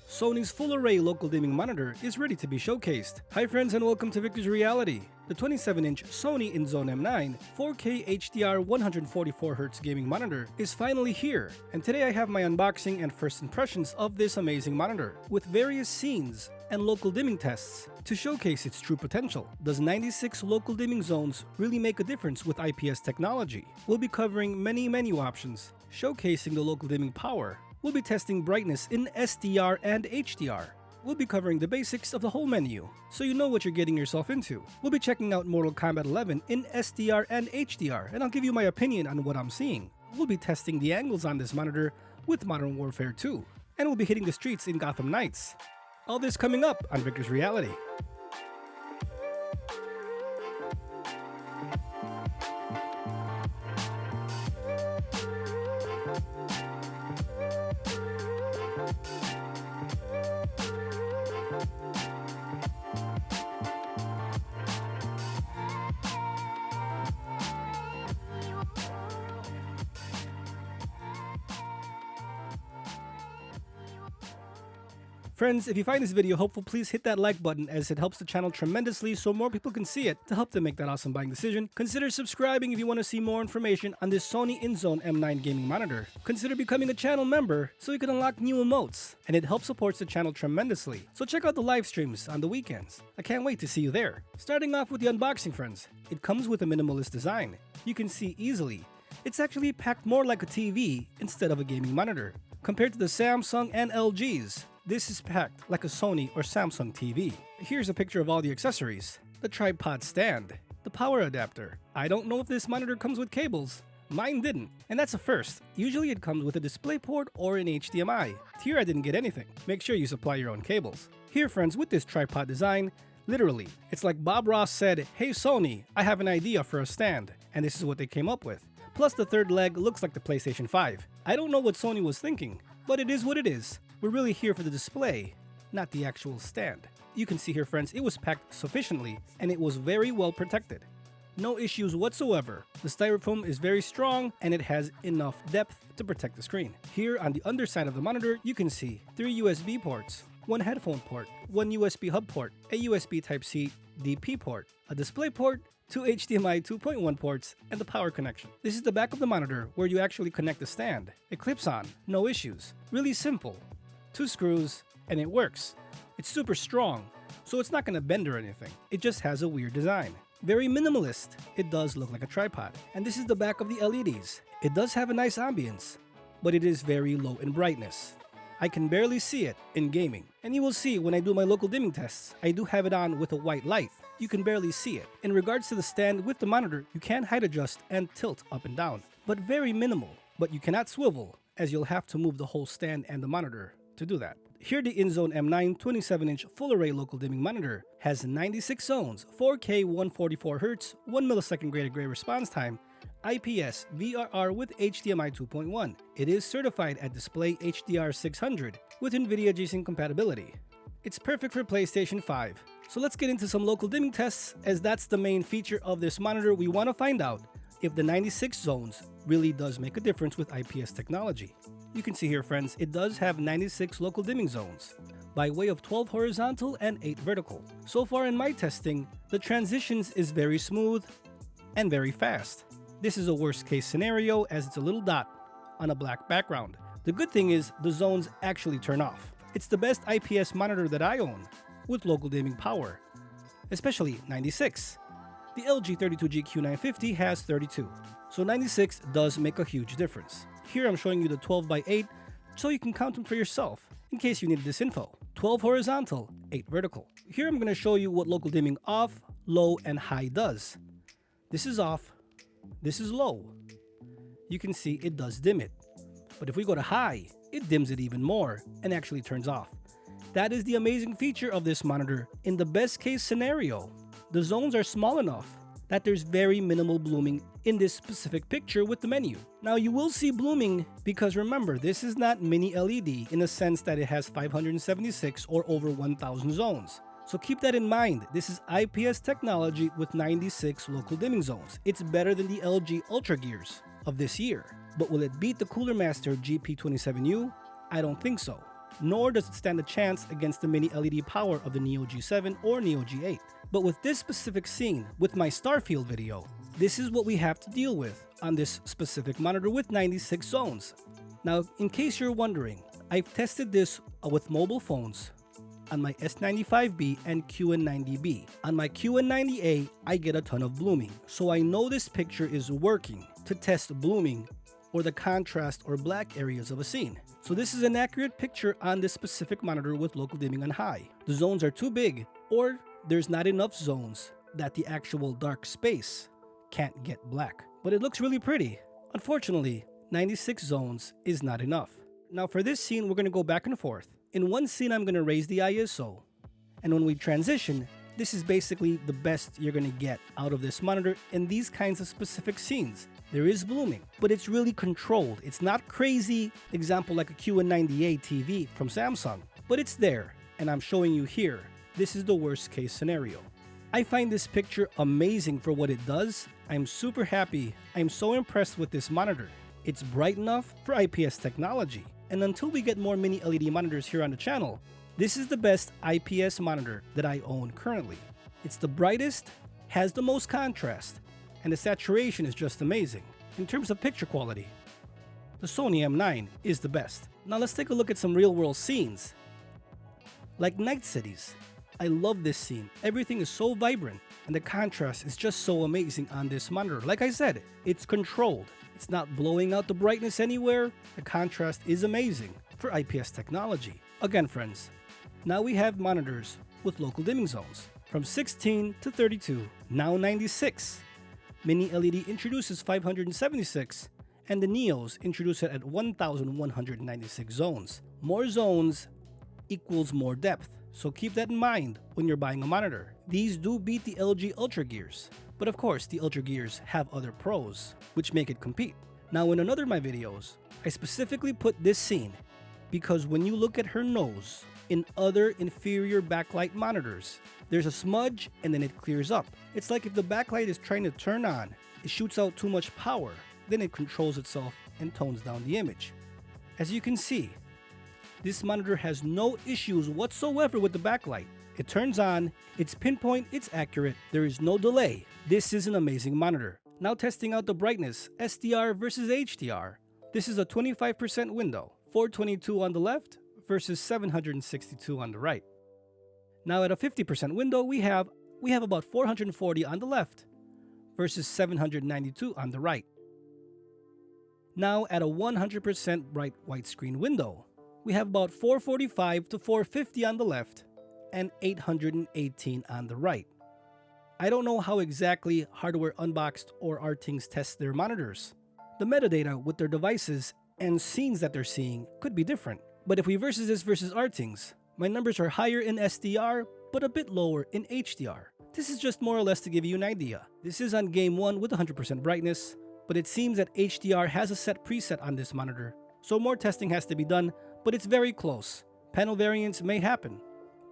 Sony's full-array local dimming monitor is ready to be showcased. Hi friends and welcome to Viktors Reality. The 27-inch Sony INZONE M9 4K HDR 144Hz gaming monitor is finally here, and today I have my unboxing and first impressions of this amazing monitor, with various scenes and local dimming tests to showcase its true potential. Does 96 local dimming zones really make a difference with IPS technology? We'll be covering many menu options, showcasing the local dimming power. We'll be testing brightness in SDR and HDR. We'll be covering the basics of the whole menu, so you know what you're getting yourself into. We'll be checking out Mortal Kombat 11 in SDR and HDR, and I'll give you my opinion on what I'm seeing. We'll be testing the angles on this monitor with Modern Warfare 2, and we'll be hitting the streets in Gotham Knights. All this coming up on Viktors Reality. Friends, if you find this video helpful, please hit that like button as it helps the channel tremendously so more people can see it to help them make that awesome buying decision. Consider subscribing if you want to see more information on this Sony INZONE M9 gaming monitor. Consider becoming a channel member so you can unlock new emotes, and it helps support the channel tremendously. So check out the live streams on the weekends. I can't wait to see you there. Starting off with the unboxing, friends. It comes with a minimalist design. You can see easily. It's actually packed more like a TV instead of a gaming monitor. Compared to the Samsung and LGs, this is packed like a Sony or Samsung TV. Here's a picture of all the accessories. The tripod stand, the power adapter. I don't know if this monitor comes with cables. Mine didn't, and that's a first. Usually it comes with a DisplayPort or an HDMI. Here I didn't get anything. Make sure you supply your own cables. Here friends, with this tripod design, literally, it's like Bob Ross said, "Hey Sony, I have an idea for a stand," and this is what they came up with. Plus the third leg looks like the PlayStation 5. I don't know what Sony was thinking, but it is what it is. We're really here for the display, not the actual stand. You can see here friends, it was packed sufficiently and it was very well protected. No issues whatsoever. The styrofoam is very strong and it has enough depth to protect the screen. Here on the underside of the monitor, you can see 3 USB ports, 1 headphone port, 1 USB hub port, a USB Type-C DP port, a display port, 2 HDMI 2.1 ports, and the power connection. This is the back of the monitor where you actually connect the stand. It clips on, no issues. Really simple. 2 screws, and it works. It's super strong, so it's not going to bend or anything. It just has a weird design. Very minimalist. It does look like a tripod. And this is the back of the LEDs. It does have a nice ambience, but it is very low in brightness. I can barely see it in gaming. And you will see when I do my local dimming tests, I do have it on with a white light. You can barely see it. In regards to the stand with the monitor, you can height adjust and tilt up and down, but very minimal. But you cannot swivel, as you'll have to move the whole stand and the monitor to do that. Here the INZONE M9 27-inch full-array local dimming monitor has 96 zones, 4K 144Hz, 1 millisecond gray to gray response time, IPS, VRR with HDMI 2.1. It is certified at Display HDR 600 with NVIDIA G-Sync compatibility. It's perfect for PlayStation 5. So let's get into some local dimming tests, as that's the main feature of this monitor. We want to find out if the 96 zones really does make a difference with IPS technology. You can see here friends, it does have 96 local dimming zones by way of 12 horizontal and 8 vertical. So far in my testing, the transitions is very smooth and very fast. This is a worst case scenario as it's a little dot on a black background. The good thing is the zones actually turn off. It's the best IPS monitor that I own with local dimming power, especially 96. The G3223Q 950 has 32, so 96 does make a huge difference. Here I'm showing you the 12x8 so you can count them for yourself in case you needed this info. 12 horizontal, 8 vertical. Here I'm going to show you what local dimming off, low, and high does. This is off, this is low. You can see it does dim it. But if we go to high, it dims it even more and actually turns off. That is the amazing feature of this monitor. In the best case scenario, the zones are small enough that there's very minimal blooming in this specific picture with the menu. Now you will see blooming because remember, this is not mini LED in the sense that it has 576 or over 1000 zones. So keep that in mind. This is IPS technology with 96 local dimming zones. It's better than the LG Ultragears of this year. But will it beat the Cooler Master GP27U? I don't think so. nor does it stand a chance against the mini LED power of the Neo G7 or Neo G8. But with this specific scene, with my Starfield video, this is what we have to deal with on this specific monitor with 96 zones. Now, in case you're wondering, I've tested this with mobile phones on my S95B and QN90B. On my QN90A, I get a ton of blooming, so I know this picture is working to test blooming or the contrast or black areas of a scene. So this is an accurate picture on this specific monitor with local dimming on high. The zones are too big, or there's not enough zones that the actual dark space can't get black. But it looks really pretty. Unfortunately, 96 zones is not enough. Now for this scene, we're going to go back and forth. In one scene, I'm going to raise the ISO. And when we transition, this is basically the best you're going to get out of this monitor in these kinds of specific scenes. There is blooming, but it's really controlled. It's not crazy, example like a QN90A TV from Samsung, but it's there, and I'm showing you here. This is the worst case scenario. I find this picture amazing for what it does. I'm super happy. I'm so impressed with this monitor. It's bright enough for IPS technology. And until we get more mini LED monitors here on the channel, this is the best IPS monitor that I own currently. It's the brightest, has the most contrast, and the saturation is just amazing. In terms of picture quality, the Sony M9 is the best. Now let's take a look at some real-world scenes. Like Night Cities. I love this scene. Everything is so vibrant, and the contrast is just so amazing on this monitor. Like I said, it's controlled. It's not blowing out the brightness anywhere. The contrast is amazing for IPS technology. Again, friends, now we have monitors with local dimming zones from 16 to 32, now 96. Mini LED introduces 576, and the Neos introduce it at 1,196 zones. More zones equals more depth, so keep that in mind when you're buying a monitor. These do beat the LG Ultragears, but of course the Ultragears have other pros, which make it compete. Now in another of my videos, I specifically put this scene because when you look at her nose in other inferior backlight monitors, there's a smudge and then it clears up. It's like if the backlight is trying to turn on, it shoots out too much power, then it controls itself and tones down the image. As you can see, this monitor has no issues whatsoever with the backlight. It turns on, it's pinpoint, it's accurate, there is no delay. This is an amazing monitor. Now testing out the brightness, SDR versus HDR. This is a 25% window, 422 on the left versus 762 on the right. Now at a 50% window, we have about 440 on the left versus 792 on the right. Now at a 100% bright widescreen window, we have about 445 to 450 on the left and 818 on the right. I don't know how exactly Hardware Unboxed or Artings test their monitors. The metadata with their devices and scenes that they're seeing could be different. But if we versus this versus Artings, my numbers are higher in SDR but a bit lower in HDR. This is just more or less to give you an idea. This is on game 1 with 100% brightness, but it seems that HDR has a set preset on this monitor, so more testing has to be done, but it's very close. Panel variance may happen.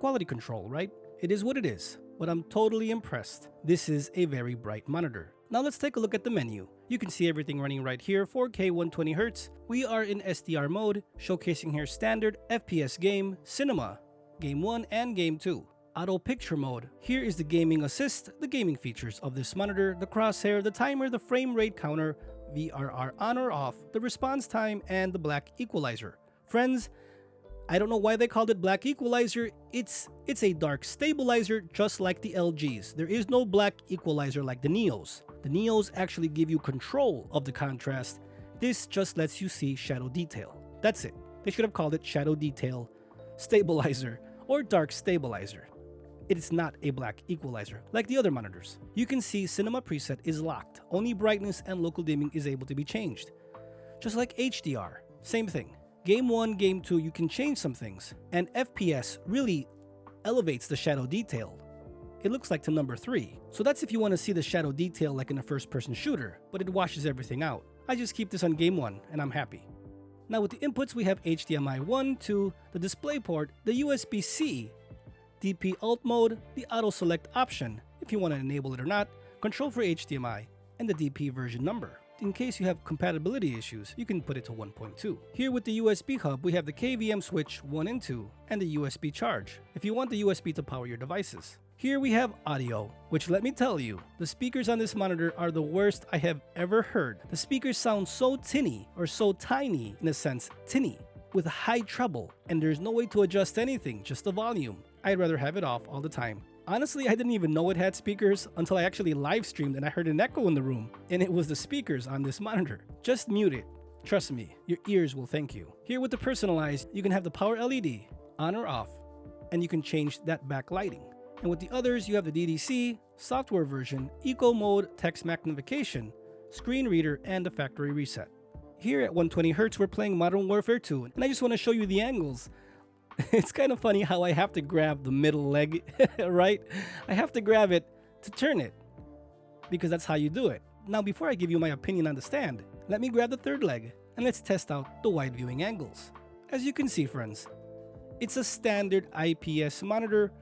Quality control, right? It is what it is, but I'm totally impressed. This is a very bright monitor. Now let's take a look at the menu. You can see everything running right here, 4K 120Hz. We are in SDR mode, showcasing here standard, FPS game, cinema, game 1 and game 2. Auto picture mode. Here is the gaming assist, the gaming features of this monitor, the crosshair, the timer, the frame rate counter, VRR on or off, the response time, and the black equalizer. Friends, I don't know why they called it black equalizer. It's a dark stabilizer just like the LGs. There is no black equalizer like the Neos. The Neos actually give you control of the contrast. This just lets you see shadow detail. That's it. They should have called it shadow detail stabilizer or dark stabilizer. It is not a black equalizer like the other monitors. You can see cinema preset is locked. Only brightness and local dimming is able to be changed. Just like HDR, same thing. Game 1, Game 2, you can change some things, and FPS really elevates the shadow detail. It looks like to number 3. So that's if you want to see the shadow detail like in a first-person shooter, but it washes everything out. I just keep this on Game 1, and I'm happy. Now with the inputs, we have HDMI 1, 2, the DisplayPort, the USB-C, DP Alt Mode, the Auto Select option, if you want to enable it or not, control for HDMI, and the DP version number. in case you have compatibility issues, you can put it to 1.2. Here with the USB hub, we have the KVM switch 1 and 2 and the USB charge, if you want the USB to power your devices. Here we have audio, which let me tell you, the speakers on this monitor are the worst I have ever heard. The speakers sound so tinny, or so tiny, in a sense, tinny, with high treble, and there's no way to adjust anything, just the volume. I'd rather have it off all the time. Honestly, I didn't even know it had speakers until I actually live streamed and I heard an echo in the room, and it was the speakers on this monitor. Just mute it. Trust me, your ears will thank you. Here with the personalized, you can have the power LED on or off, and you can change that backlighting. And with the others, you have the DDC, software version, eco mode, text magnification, screen reader, and the factory reset. Here at 120Hz, we're playing Modern Warfare 2, and I just want to show you the angles. It's kind of funny how I have to grab the middle leg, right? I have to grab it to turn it, because that's how you do it. Now, before I give you my opinion on the stand, let me grab the third leg, and let's test out the wide viewing angles. As you can see, friends, it's a standard IPS monitor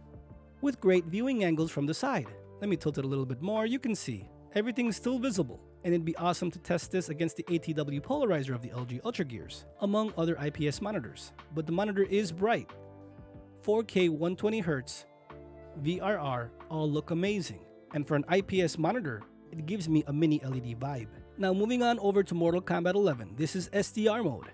with great viewing angles from the side. Let me tilt it a little bit more. You can see everything's still visible, and it'd be awesome to test this against the ATW polarizer of the LG Ultragears, among other IPS monitors. But the monitor is bright. 4K 120Hz, VRR all look amazing, and for an IPS monitor, it gives me a mini LED vibe. Now moving on over to Mortal Kombat 11, this is SDR mode.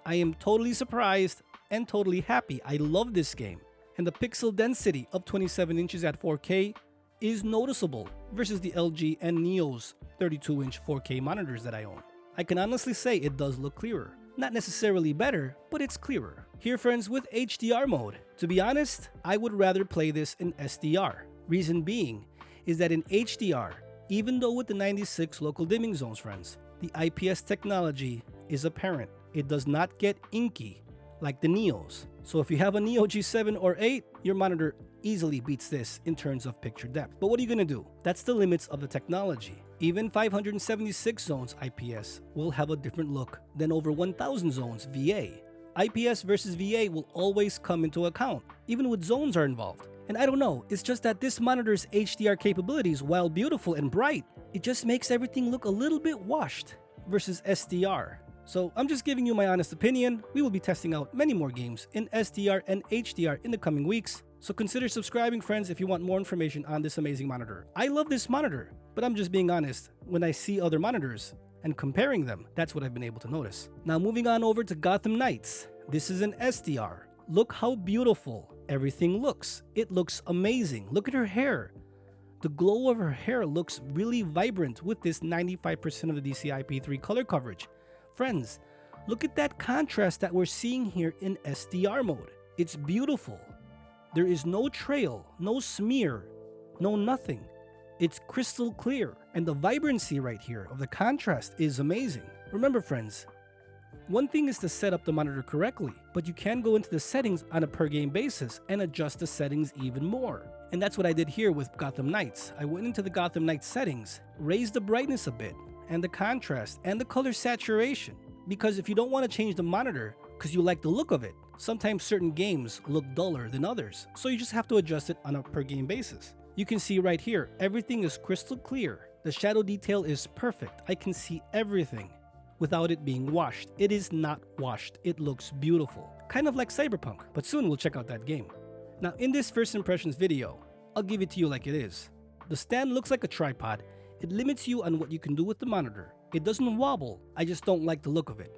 I am totally surprised and totally happy. I love this game. And the pixel density of 27 inches at 4K is noticeable versus the LG and Neo's 32-inch 4K monitors that I own. I can honestly say it does look clearer. Not necessarily better, but it's clearer. Here, friends, with HDR mode. To be honest, I would rather play this in SDR. Reason being is that in HDR, even though with the 96 local dimming zones, friends, the IPS technology is apparent. It does not get inky like the Neos. So if you have a Neo G7 or 8, your monitor easily beats this in terms of picture depth. But what are you gonna do? That's the limits of the technology. Even 576 zones IPS will have a different look than over 1000 zones VA. IPS versus VA will always come into account, even when zones are involved. And I don't know, it's just that this monitor's HDR capabilities, while beautiful and bright, it just makes everything look a little bit washed versus SDR. So I'm just giving you my honest opinion. We will be testing out many more games in SDR and HDR in the coming weeks. So consider subscribing, friends, if you want more information on this amazing monitor. I love this monitor, but I'm just being honest. When I see other monitors and comparing them, that's what I've been able to notice. Now moving on over to Gotham Knights. This is an SDR. Look how beautiful everything looks. It looks amazing. Look at her hair. The glow of her hair looks really vibrant with this 95% of the DCI-P3 color coverage. Friends, look at that contrast that we're seeing here in SDR mode. It's beautiful. There is no trail, no smear, no nothing. It's crystal clear, and the vibrancy right here of the contrast is amazing. Remember, friends, one thing is to set up the monitor correctly, but you can go into the settings on a per game basis and adjust the settings even more. And that's what I did here with Gotham Knights. I went into the Gotham Knights settings, raised the brightness a bit, and the contrast, and the color saturation. Because if you don't want to change the monitor because you like the look of it, sometimes certain games look duller than others, so you just have to adjust it on a per game basis. You can see right here, everything is crystal clear. The shadow detail is perfect. I can see everything without it being washed. It is not washed. It looks beautiful. Kind of like Cyberpunk, but soon we'll check out that game. Now in this first impressions video, I'll give it to you like it is. The stand looks like a tripod. It limits you on what you can do with the monitor. It doesn't wobble, I just don't like the look of it.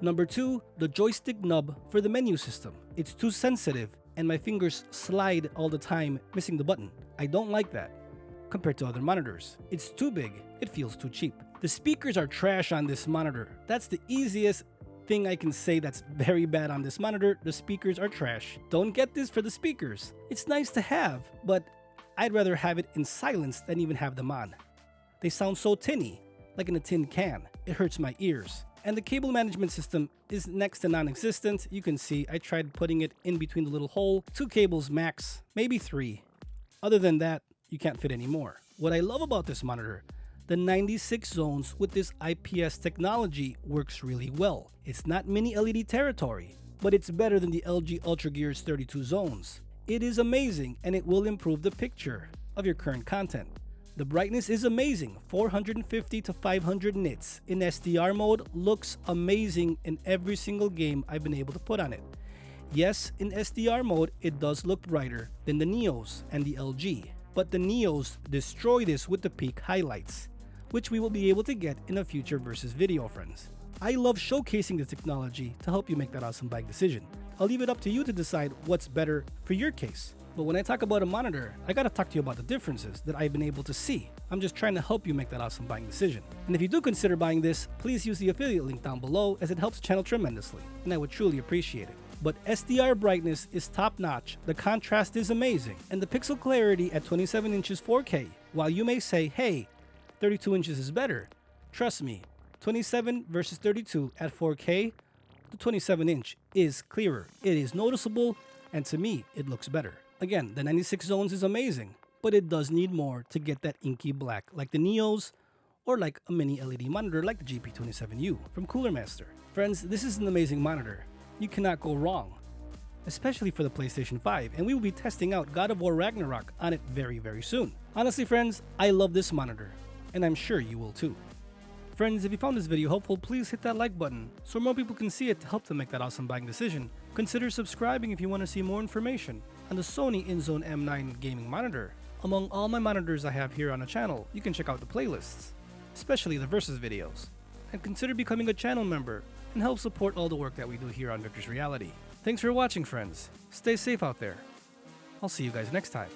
Number 2, the joystick nub for the menu system. It's too sensitive and my fingers slide all the time, missing the button. I don't like that. Compared to other monitors, it's too big, it feels too cheap. The speakers are trash on this monitor. That's the easiest thing I can say that's very bad on this monitor. The speakers are trash. Don't get this for the speakers. It's nice to have, but I'd rather have it in silence than even have them on. They sound so tinny, like in a tin can. It hurts my ears. And the cable management system is next to non-existent. You can see I tried putting it in between the little hole. 2 cables max, maybe 3. Other than that, you can't fit any more. What I love about this monitor, the 96 zones with this IPS technology works really well. It's not mini LED territory, but it's better than the LG Ultragear's 32 zones. It is amazing and it will improve the picture of your current content. The brightness is amazing, 450 to 500 nits. In SDR mode, looks amazing in every single game I've been able to put on it. Yes, in SDR mode, it does look brighter than the Neos and the LG, but the Neos destroy this with the peak highlights, which we will be able to get in a future versus video, friends. I love showcasing the technology to help you make that awesome buying decision. I'll leave it up to you to decide what's better for your case. But when I talk about a monitor, I gotta talk to you about the differences that I've been able to see. I'm just trying to help you make that awesome buying decision. And if you do consider buying this, please use the affiliate link down below as it helps the channel tremendously, and I would truly appreciate it. But SDR brightness is top notch, the contrast is amazing, and the pixel clarity at 27 inches 4K. While you may say, hey, 32 inches is better, trust me, 27 versus 32 at 4K, the 27 inch is clearer. It is noticeable, and to me, it looks better. Again, the 96 zones is amazing, but it does need more to get that inky black like the Neos or like a mini LED monitor like the GP27U from Cooler Master. Friends, this is an amazing monitor. You cannot go wrong, especially for the PlayStation 5, and we will be testing out God of War Ragnarok on it very, very soon. Honestly, friends, I love this monitor, and I'm sure you will too. Friends, if you found this video helpful, please hit that like button so more people can see it to help them make that awesome buying decision. Consider subscribing if you want to see more information on the Sony INZONE M9 gaming monitor. Among all my monitors I have here on the channel, you can check out the playlists, especially the Versus videos. And consider becoming a channel member and help support all the work that we do here on Viktors Reality. Thanks for watching, friends. Stay safe out there. I'll see you guys next time.